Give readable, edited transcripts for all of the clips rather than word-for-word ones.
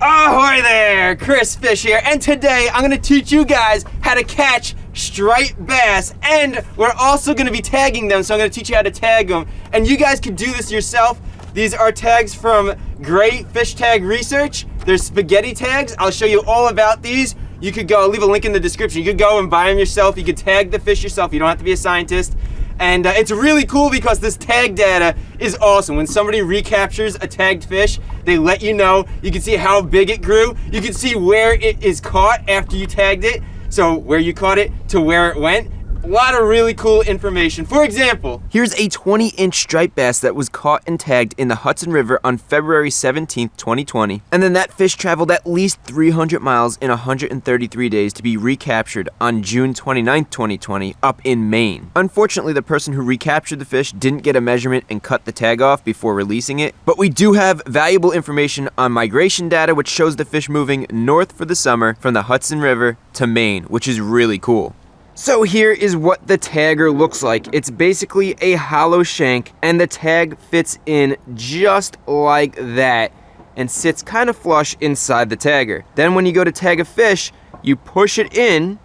Ahoy there, ChrisFish here, and today I'm going to teach you guys how to catch striped bass, and we're also going to be tagging them, so I'm going to teach you how to tag them, and you guys can do this yourself. These are tags from Great Fish Tag Research. They're spaghetti tags. I'll show you all about these. You could go, I'll leave a link in the description. You could go and buy them yourself. You could tag the fish yourself. You don't have to be a scientist. And it's really cool because this tag data is awesome. When somebody recaptures a tagged fish, they let you know. You can see how big it grew. You can see where it is caught after you tagged it. So where you caught it to where it went. A lot of really cool information. For example, here's a 20-inch striped bass that was caught and tagged in the Hudson River on February 17th, 2020. And then that fish traveled at least 300 miles in 133 days to be recaptured on June 29th, 2020 up in Maine. Unfortunately, the person who recaptured the fish didn't get a measurement and cut the tag off before releasing it. But we do have valuable information on migration data, which shows the fish moving north for the summer from the Hudson River to Maine, which is really cool. So here is what the tagger looks like. It's basically a hollow shank, and the tag fits in just like that and sits kind of flush inside the tagger. Then when you go to tag a fish, you push it in,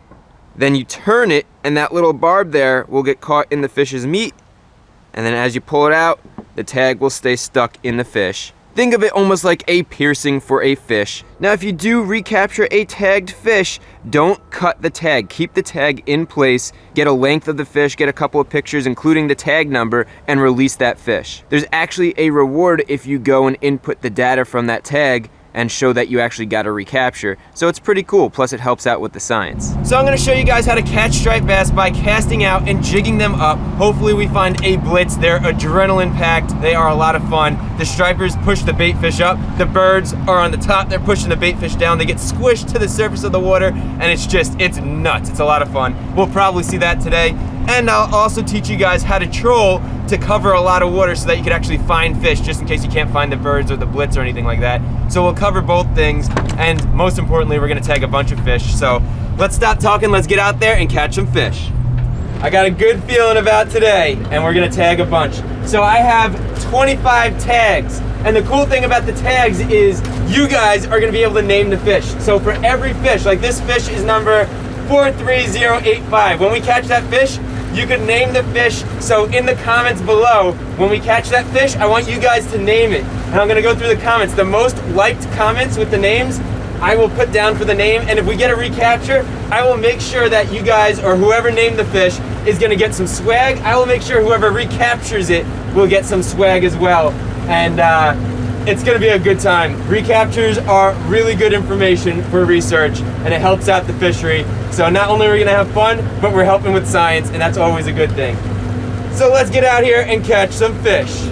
then you turn it, and that little barb there will get caught in the fish's meat, and then as you pull it out, the tag will stay stuck in the fish. Think of it almost like a piercing for a fish. Now, if you do recapture a tagged fish, don't cut the tag. Keep the tag in place, get a length of the fish, get a couple of pictures including the tag number, and release that fish. There's actually a reward if you go and input the data from that tag and show that you actually got a recapture. So it's pretty cool, plus it helps out with the science. So I'm gonna show you guys how to catch striped bass by casting out and jigging them up. Hopefully we find a blitz. They're adrenaline packed. They are a lot of fun. The stripers push the bait fish up. The birds are on the top. They're pushing the bait fish down. They get squished to the surface of the water, and it's nuts. It's a lot of fun. We'll probably see that today. And I'll also teach you guys how to troll to cover a lot of water so that you can actually find fish, just in case you can't find the birds or the blitz or anything like that. So we'll cover both things, and most importantly, we're gonna tag a bunch of fish. So let's stop talking, let's get out there and catch some fish. I got a good feeling about today, and we're gonna tag a bunch. So I have 25 tags, and the cool thing about the tags is you guys are gonna be able to name the fish. So for every fish, like this fish is number 43085. When we catch that fish, you could name the fish. So in the comments below, when we catch that fish, I want you guys to name it. And I'm gonna go through the comments. The most liked comments with the names, I will put down for the name. And if we get a recapture, I will make sure that you guys, or whoever named the fish, is gonna get some swag. I will make sure whoever recaptures it will get some swag as well. And it's gonna be a good time. Recaptures are really good information for research, and it helps out the fishery. So not only are we gonna have fun, but we're helping with science, and that's always a good thing. So let's get out here and catch some fish.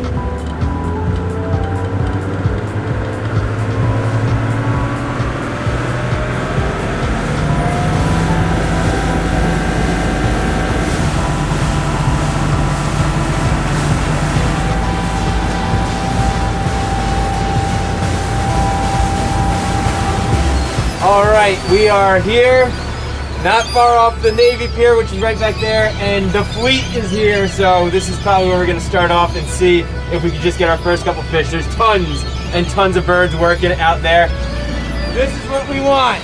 All right, we are here, not far off the Navy Pier, which is right back there, and the fleet is here, so this is probably where we're gonna start off and see if we can just get our first couple fish. There's tons and tons of birds working out there. This is what we want.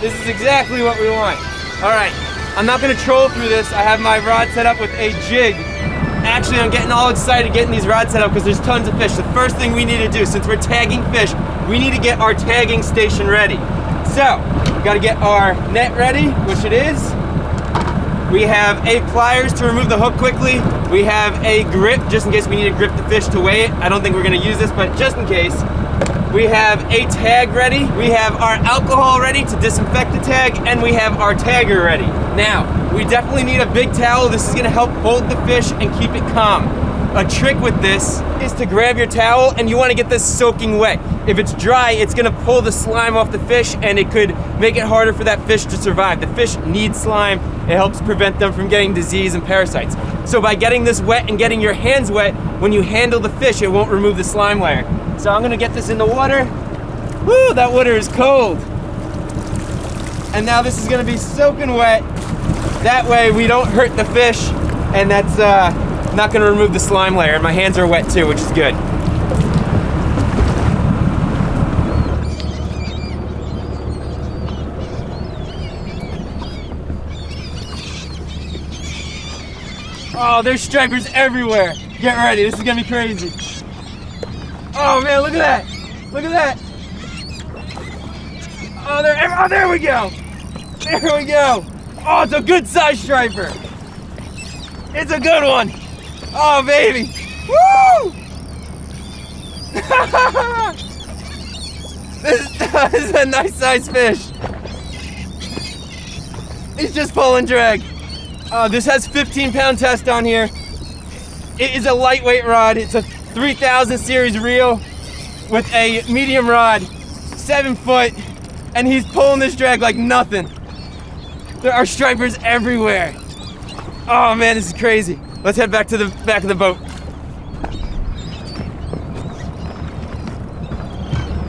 This is exactly what we want. All right, I'm not gonna troll through this. I have my rod set up with a jig. Actually, I'm getting all excited getting these rods set up because there's tons of fish. The first thing we need to do, since we're tagging fish, we need to get our tagging station ready. So, we gotta get our net ready, which it is. We have a pliers to remove the hook quickly. We have a grip, just in case we need to grip the fish to weigh it. I don't think we're gonna use this, but just in case. We have a tag ready. We have our alcohol ready to disinfect the tag, and we have our tagger ready. Now, we definitely need a big towel. This is gonna help hold the fish and keep it calm. A trick with this is to grab your towel, and you wanna get this soaking wet. If it's dry, it's gonna pull the slime off the fish, and it could make it harder for that fish to survive. The fish need slime. It helps prevent them from getting disease and parasites. So by getting this wet and getting your hands wet, when you handle the fish, it won't remove the slime layer. So I'm gonna get this in the water. Woo, that water is cold. And now this is gonna be soaking wet. That way we don't hurt the fish, and that's not gonna remove the slime layer. And my hands are wet too, which is good. Oh, there's stripers everywhere. Get ready, this is gonna be crazy. Oh man, look at that. Look at that. Oh, there we go. There we go. Oh, it's a good size striper. It's a good one. Oh, baby. Woo! This is a nice size fish. He's just pulling drag. This has 15-pound test on here. It is a lightweight rod. It's a 3000 series reel with a medium rod, 7 foot, and he's pulling this drag like nothing. There are stripers everywhere. Oh man, this is crazy. Let's head back to the back of the boat.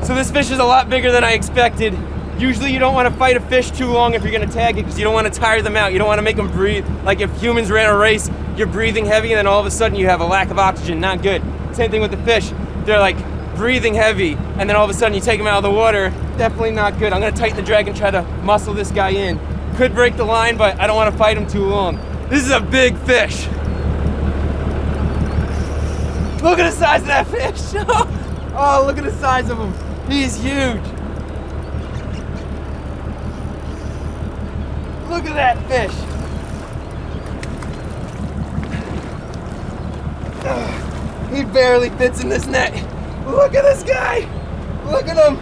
So this fish is a lot bigger than I expected. Usually you don't want to fight a fish too long if you're going to tag it because you don't want to tire them out. You don't want to make them breathe. Like if humans ran a race, you're breathing heavy and then all of a sudden you have a lack of oxygen. Not good. Same thing with the fish. They're like breathing heavy and then all of a sudden you take them out of the water. Definitely not good. I'm going to tighten the drag and try to muscle this guy in. Could break the line, but I don't want to fight him too long. This is a big fish. Look at the size of that fish. Oh, look at the size of him. He's huge. Look at that fish. He barely fits in this net. Look at this guy. Look at him.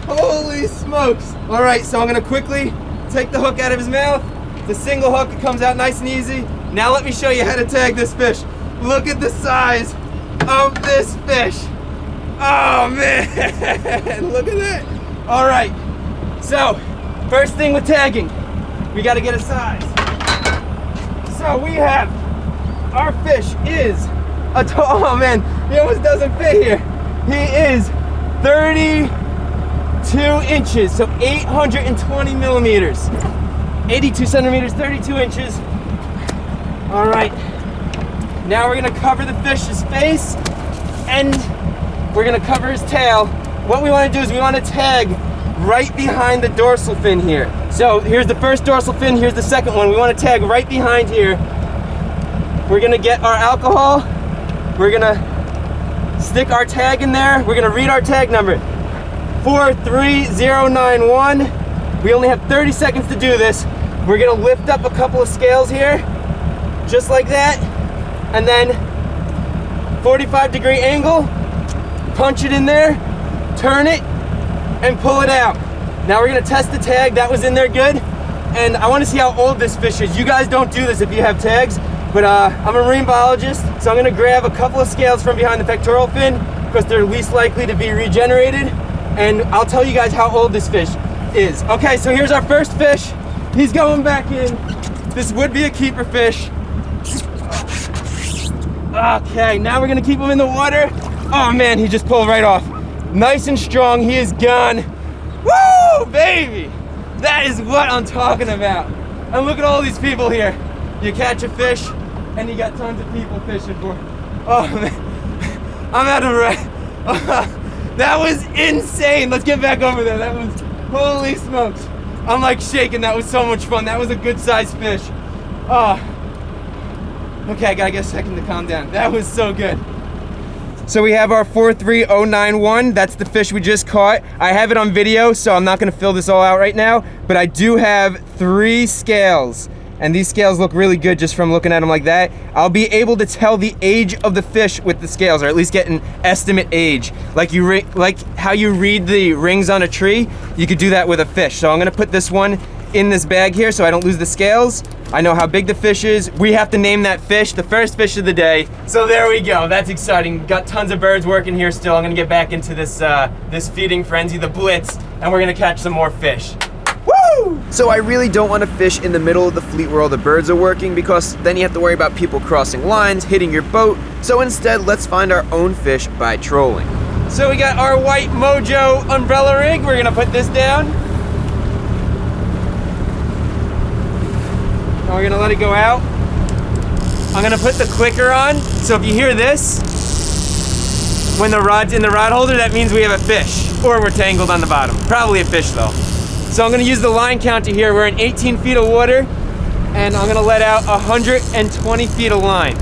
Holy smokes. All right, so I'm gonna quickly take the hook out of his mouth. It's a single hook, it comes out nice and easy. Now let me show you how to tag this fish. Look at the size of this fish. Oh man, look at that. All right, so first thing with tagging, we gotta get a size. So we have, our fish is oh man, he almost doesn't fit here. He is 32 inches, so 820 millimeters. 82 centimeters, 32 inches. All right, now we're gonna cover the fish's face and we're gonna cover his tail. What we wanna do is we wanna tag right behind the dorsal fin here. So here's the first dorsal fin, here's the second one. We wanna tag right behind here. We're gonna get our alcohol. We're gonna stick our tag in there. We're gonna read our tag number, 43091. We only have 30 seconds to do this. We're gonna lift up a couple of scales here, just like that, and then 45-degree angle, punch it in there, turn it, and pull it out. Now we're gonna test the tag. That was in there good, and I wanna see how old this fish is. You guys don't do this if you have tags, but I'm a marine biologist, so I'm gonna grab a couple of scales from behind the pectoral fin because they're least likely to be regenerated, and I'll tell you guys how old this fish is. Okay, so here's our first fish. He's going back in. This would be a keeper fish. Okay, now we're gonna keep him in the water. Oh man, he just pulled right off. Nice and strong, he is gone. Woo, baby! That is what I'm talking about. And look at all these people here. You catch a fish, and you got tons of people fishing for it. Oh man, I'm out of breath. That was insane. Let's get back over there. That was, holy smokes. I'm like shaking. That was so much fun. That was a good sized fish. Oh. Okay, I gotta get a second to calm down. That was so good. So we have our 43091. That's the fish we just caught. I have it on video, so I'm not gonna fill this all out right now, but I do have 3 scales. And these scales look really good just from looking at them like that. I'll be able to tell the age of the fish with the scales, or at least get an estimate age. Like how you read the rings on a tree, you could do that with a fish. So I'm gonna put this one in this bag here so I don't lose the scales. I know how big the fish is. We have to name that fish the first fish of the day. So there we go, that's exciting. Got tons of birds working here still. I'm gonna get back into this, this feeding frenzy, the blitz, and we're gonna catch some more fish. Woo! So I really don't want to fish in the middle of the fleet where all the birds are working because then you have to worry about people crossing lines, hitting your boat. So instead, let's find our own fish by trolling. So we got our white Mojo umbrella rig. We're gonna put this down. And we're gonna let it go out. I'm gonna put the clicker on. So if you hear this, when the rod's in the rod holder, that means we have a fish, or we're tangled on the bottom. Probably a fish though. So I'm gonna use the line counter here. We're in 18 feet of water. and I'm gonna let out 120 feet of line.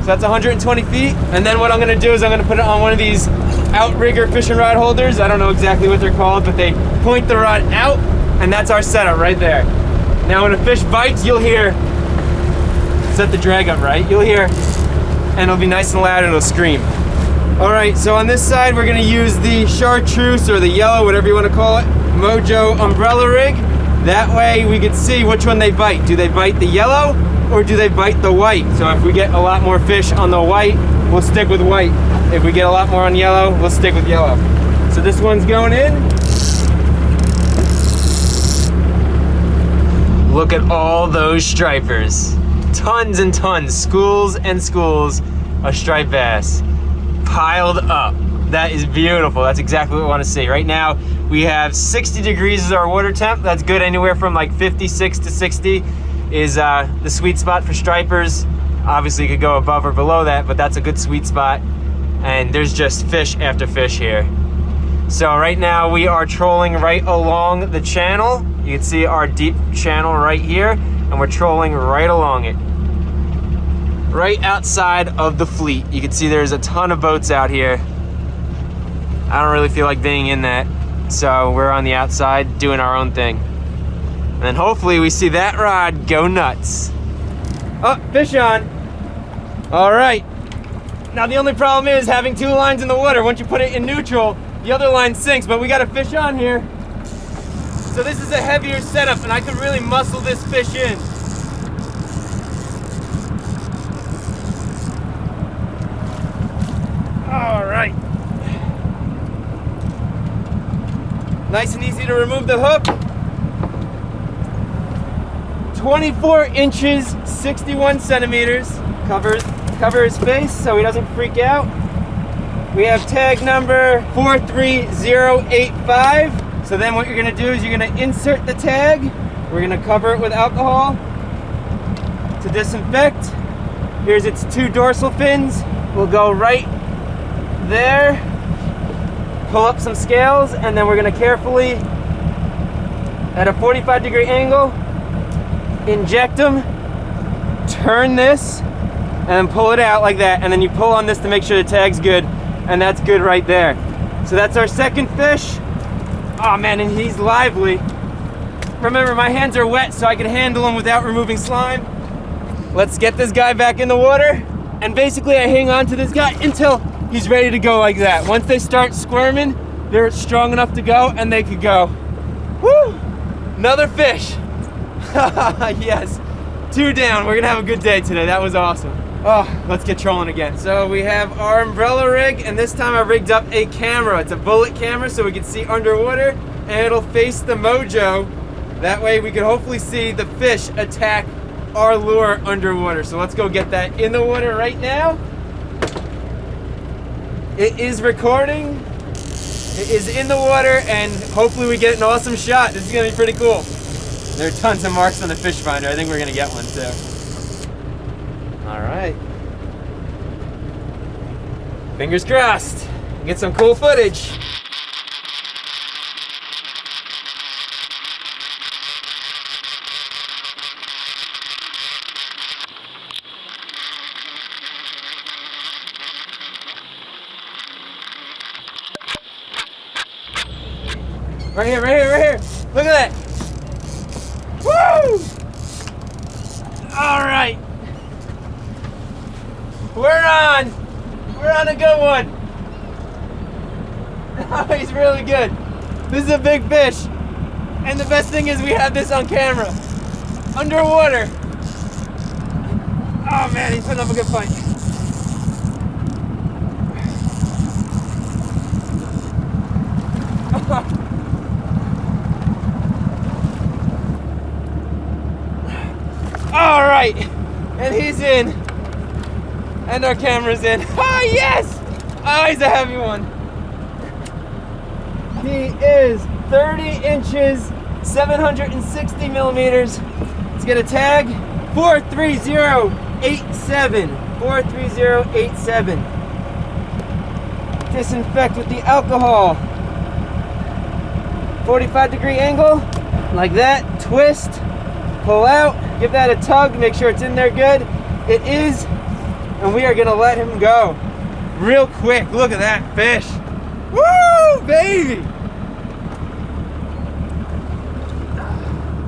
So that's 120 feet, and then what I'm gonna do is I'm gonna put it on one of these outrigger fishing rod holders. I don't know exactly what they're called, but they point the rod out, and that's our setup right there. Now when a fish bites, you'll hear, set the drag up right, you'll hear, and it'll be nice and loud and it'll scream. All right, so on this side, we're gonna use the chartreuse, or the yellow, whatever you wanna call it, mojo umbrella rig. That way we can see which one they bite. Do they bite the yellow or do they bite the white? So if we get a lot more fish on the white, we'll stick with white. If we get a lot more on yellow, we'll stick with yellow. So this one's going in. Look at all those stripers. Tons and tons, schools and schools of striped bass piled up. That is beautiful. That's exactly what we want to see. Right now, we have 60 degrees as our water temp. That's good. Anywhere from like 56 to 60 is the sweet spot for stripers. Obviously, you could go above or below that, but that's a good sweet spot. And there's just fish after fish here. So right now, we are trolling right along the channel. You can see our deep channel right here, and we're trolling right along it. Right outside of the fleet. You can see there's a ton of boats out here. I don't really feel like being in that, so we're on the outside doing our own thing. And then hopefully we see that rod go nuts. Oh, fish on. All right. Now the only problem is having two lines in the water. Once you put it in neutral, the other line sinks, but we got a fish on here. So this is a heavier setup, and I can really muscle this fish in. All right. Nice and easy to remove the hook. 24 inches, 61 centimeters. Cover his face so he doesn't freak out. We have tag number 43085. So then what you're gonna do is you're gonna insert the tag. We're gonna cover it with alcohol to disinfect. Here's its two dorsal fins. We'll go right there. Pull up some scales, and then we're gonna carefully, at a 45-degree angle, inject them, turn this, and then pull it out like that. And then you pull on this to make sure the tag's good, and that's good right there. So that's our second fish. Oh man, and he's lively. Remember, my hands are wet, so I can handle him without removing slime. Let's get this guy back in the water, and basically I hang on to this guy until he's ready to go like that. Once they start squirming, they're strong enough to go, and they could go. Woo! Another fish. Yes, 2 down. We're gonna have a good day today. That was awesome. Oh, let's get trolling again. So we have our umbrella rig, and this time I rigged up a camera. It's a bullet camera, so we can see underwater, and it'll face the mojo. That way we can hopefully see the fish attack our lure underwater. So let's go get that in the water right now. It is recording. It is in the water, and hopefully we get an awesome shot. This is gonna be pretty cool. There are tons of marks on the fish finder. I think we're gonna get one too. All right. Fingers crossed. Get some cool footage. Right here, right here, right here. Look at that. Woo! All right. We're on a good one. Oh, he's really good. This is a big fish. And the best thing is we have this on camera. Underwater. Oh man, he's putting up a good fight. All right, and he's in, and our camera's in. Oh yes! Oh, he's a heavy one. He is 30 inches, 760 millimeters. Let's get a tag. 43087. 43087. Disinfect with the alcohol. 45-degree angle, like that. Twist. Pull out, give that a tug, make sure it's in there good. It is, and we are gonna let him go. Real quick, look at that fish. Woo, baby!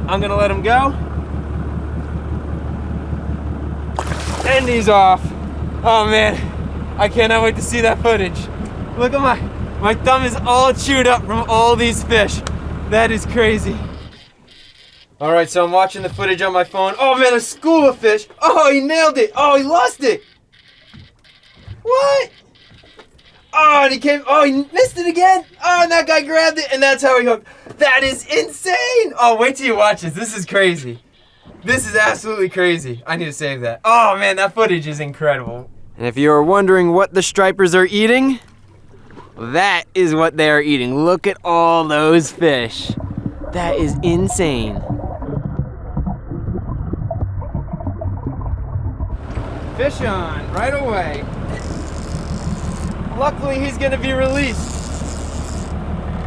I'm gonna let him go. And he's off. Oh man, I cannot wait to see that footage. Look at my thumb is all chewed up from all these fish. That is crazy. All right, so I'm watching the footage on my phone. Oh man, a school of fish. Oh, he nailed it. Oh, he lost it. What? Oh, and he missed it again. Oh, and that guy grabbed it, and that's how he hooked. That is insane. Oh, wait till you watch this. This is crazy. This is absolutely crazy. I need to save that. Oh man, that footage is incredible. And if you're wondering what the stripers are eating, that is what they are eating. Look at all those fish. That is insane. Fish on, right away. Luckily, he's gonna be released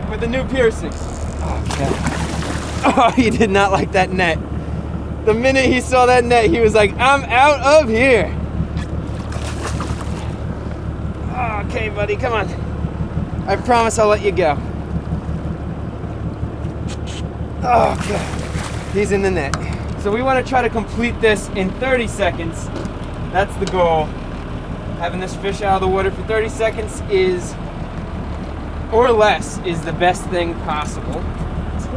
with a new piercing. Okay. Oh, he did not like that net. The minute he saw that net, he was like, I'm out of here. Okay, buddy, come on. I promise I'll let you go. Okay, he's in the net. So we want to try to complete this in 30 seconds. That's the goal. Having this fish out of the water for 30 seconds is, or less, is the best thing possible.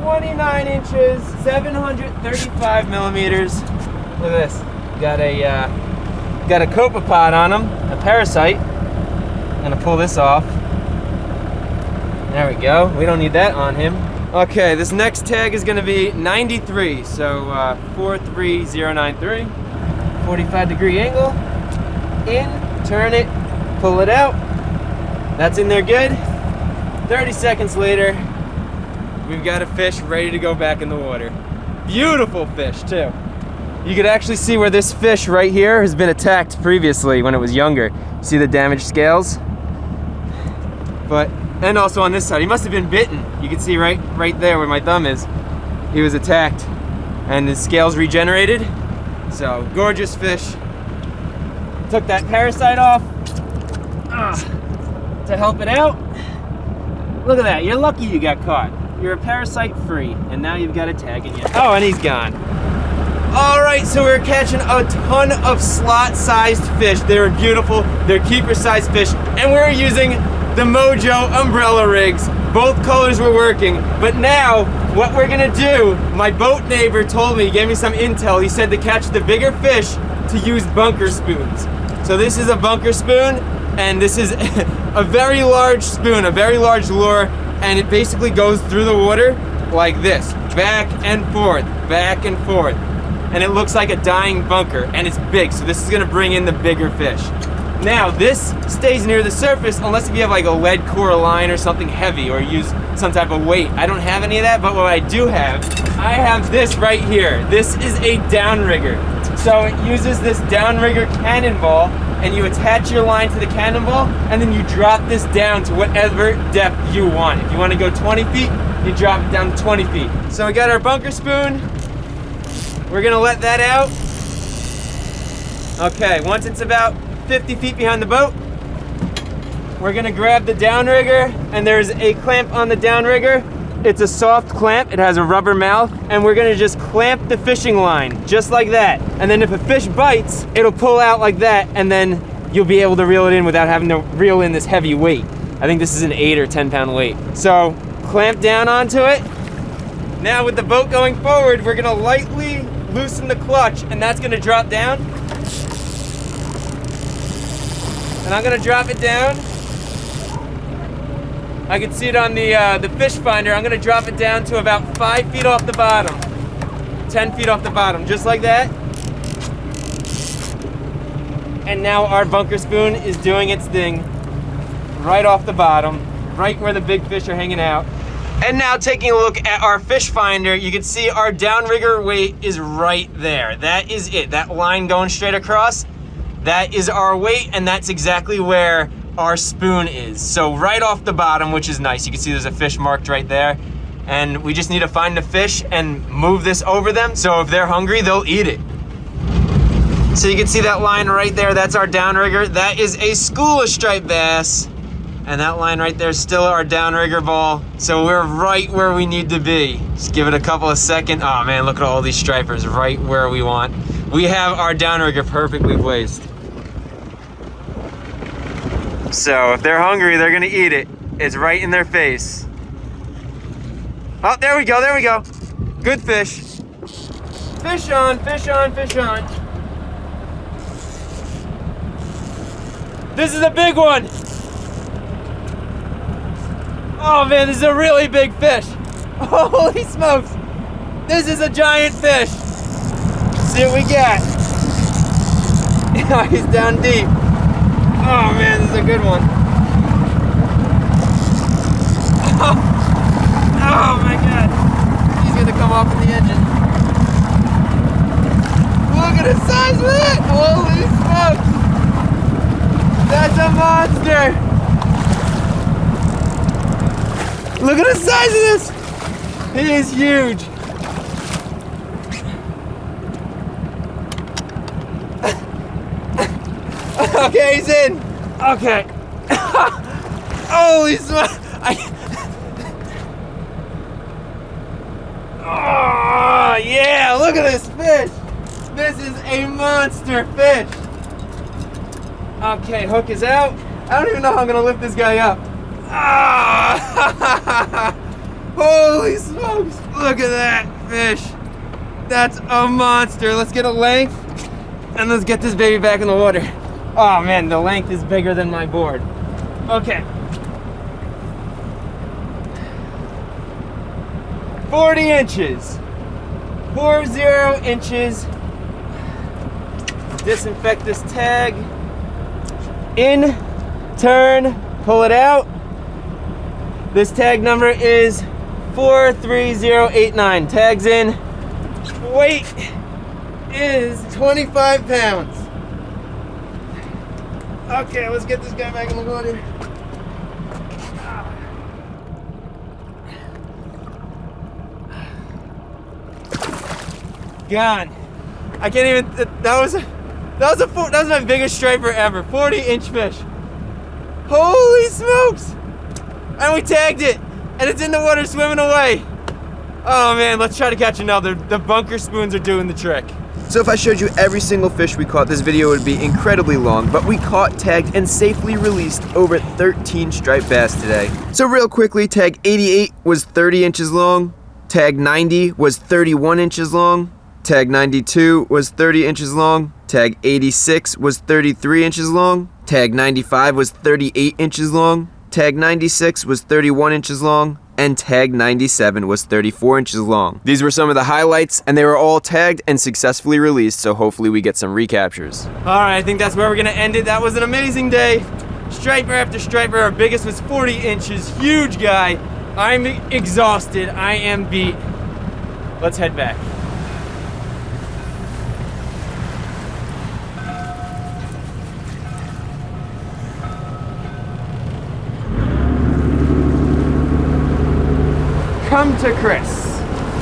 29 inches, 735 millimeters. Look at this. Got a copepod on him, a parasite. I'm gonna pull this off. There we go. We don't need that on him. Okay, this next tag is gonna be 93, so 43093. 45-degree angle. In, turn it, pull it out. That's in there good. 30 seconds later, we've got a fish ready to go back in the water. Beautiful fish, too. You could actually see where this fish right here has been attacked previously when it was younger. See the damaged scales? And also on this side, he must have been bitten. You can see right there where my thumb is. He was attacked and his scales regenerated. So, gorgeous fish. Took that parasite off to help it out. Look at that, you're lucky you got caught. You're a parasite free, and now you've got a tag in you. Oh, and he's gone. All right, so we're catching a ton of slot-sized fish. They're beautiful, they're keeper-sized fish, and we're using the Mojo umbrella rigs. Both colors were working, but now what we're gonna do, my boat neighbor told me, he gave me some intel. He said to catch the bigger fish to use bunker spoons. So this is a bunker spoon, and this is a very large spoon, a very large lure, and it basically goes through the water like this, back and forth, and it looks like a dying bunker, and it's big, so this is gonna bring in the bigger fish. Now, this stays near the surface unless if you have like a lead core line or something heavy, or use some type of weight. I don't have any of that, but what I do have, I have this right here. This is a downrigger. So it uses this downrigger cannonball, and you attach your line to the cannonball, and then you drop this down to whatever depth you want. If you want to go 20 feet, you drop it down to 20 feet. So we got our bunker spoon. We're gonna let that out. Okay, once it's about 50 feet behind the boat, we're gonna grab the downrigger, and there's a clamp on the downrigger. It's a soft clamp, it has a rubber mouth, and we're gonna just clamp the fishing line, just like that. And then if a fish bites, it'll pull out like that, and then you'll be able to reel it in without having to reel in this heavy weight. I think this is an 8 or 10 pound weight. So, clamp down onto it. Now with the boat going forward, we're gonna lightly loosen the clutch, and that's gonna drop down. And I'm gonna drop it down. I can see it on the fish finder. I'm gonna drop it down to about 5 feet off the bottom. 10 feet off the bottom, just like that. And now our bunker spoon is doing its thing right off the bottom, right where the big fish are hanging out. And now taking a look at our fish finder, you can see our downrigger weight is right there. That is it, that line going straight across. That is our weight, and that's exactly where our spoon is. So right off the bottom, which is nice. You can see there's a fish marked right there. And we just need to find the fish and move this over them. So if they're hungry, they'll eat it. So you can see that line right there, that's our downrigger. That is a school of striped bass. And that line right there is still our downrigger ball. So we're right where we need to be. Just give it a couple of seconds. Oh man, look at all these stripers right where we want. We have our downrigger perfectly placed. So if they're hungry, they're gonna eat it. It's right in their face. Oh, there we go, there we go. Good fish. Fish on, fish on, fish on. This is a big one. Oh man, this is a really big fish. Holy smokes. This is a giant fish. Let's see what we got. He's down deep. Oh man, this is a good one. Oh my God. He's gonna come off in the engine. Look at the size of it. Holy smokes. That's a monster. Look at the size of this. He is huge. Okay, he's in. Okay. Holy smokes. Oh, yeah, look at this fish. This is a monster fish. Okay, hook is out. I don't even know how I'm gonna lift this guy up. Ah! Holy smokes, look at that fish. That's a monster. Let's get a length and let's get this baby back in the water. Oh man, the length is bigger than my board. Okay. 40 inches. 40 inches. Disinfect this tag. In, turn, pull it out. This tag number is 43089. Tags in. Weight is 25 pounds. Okay, let's get this guy back in the water. Gone. I can't even. That was my biggest striper ever. 40-inch fish. Holy smokes! And we tagged it, and it's in the water swimming away. Oh man, let's try to catch another. The bunker spoons are doing the trick. So if I showed you every single fish we caught, this video would be incredibly long, but we caught, tagged, and safely released over 13 striped bass today. So real quickly, tag 88 was 30 inches long, tag 90 was 31 inches long, tag 92 was 30 inches long, tag 86 was 33 inches long, tag 95 was 38 inches long, tag 96 was 31 inches long, and tag 97 was 34 inches long. These were some of the highlights, and they were all tagged and successfully released, so hopefully we get some recaptures. All right, I think that's where we're gonna end it. That was an amazing day. Striper after striper. Our biggest was 40 inches, huge guy. I'm exhausted, I am beat. Let's head back. Come to Chris.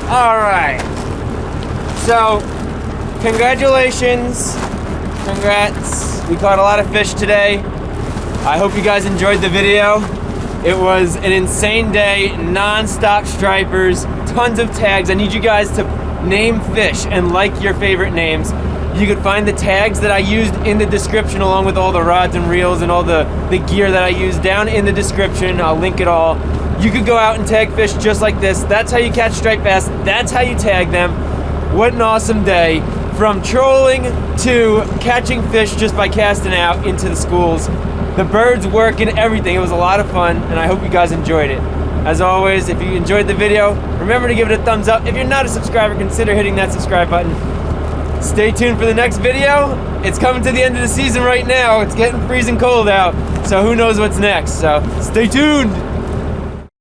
All right. So, congratulations. Congrats. We caught a lot of fish today. I hope you guys enjoyed the video. It was an insane day, non-stop stripers, tons of tags. I need you guys to name fish and like your favorite names. You could find the tags that I used in the description along with all the rods and reels and all the gear that I used down in the description. I'll link it all. You could go out and tag fish just like this. That's how you catch striped bass. That's how you tag them. What an awesome day. From trolling to catching fish just by casting out into the schools. The birds work and everything. It was a lot of fun, and I hope you guys enjoyed it. As always, if you enjoyed the video, remember to give it a thumbs up. If you're not a subscriber, consider hitting that subscribe button. Stay tuned for the next video. It's coming to the end of the season right now. It's getting freezing cold out, so who knows what's next. So stay tuned.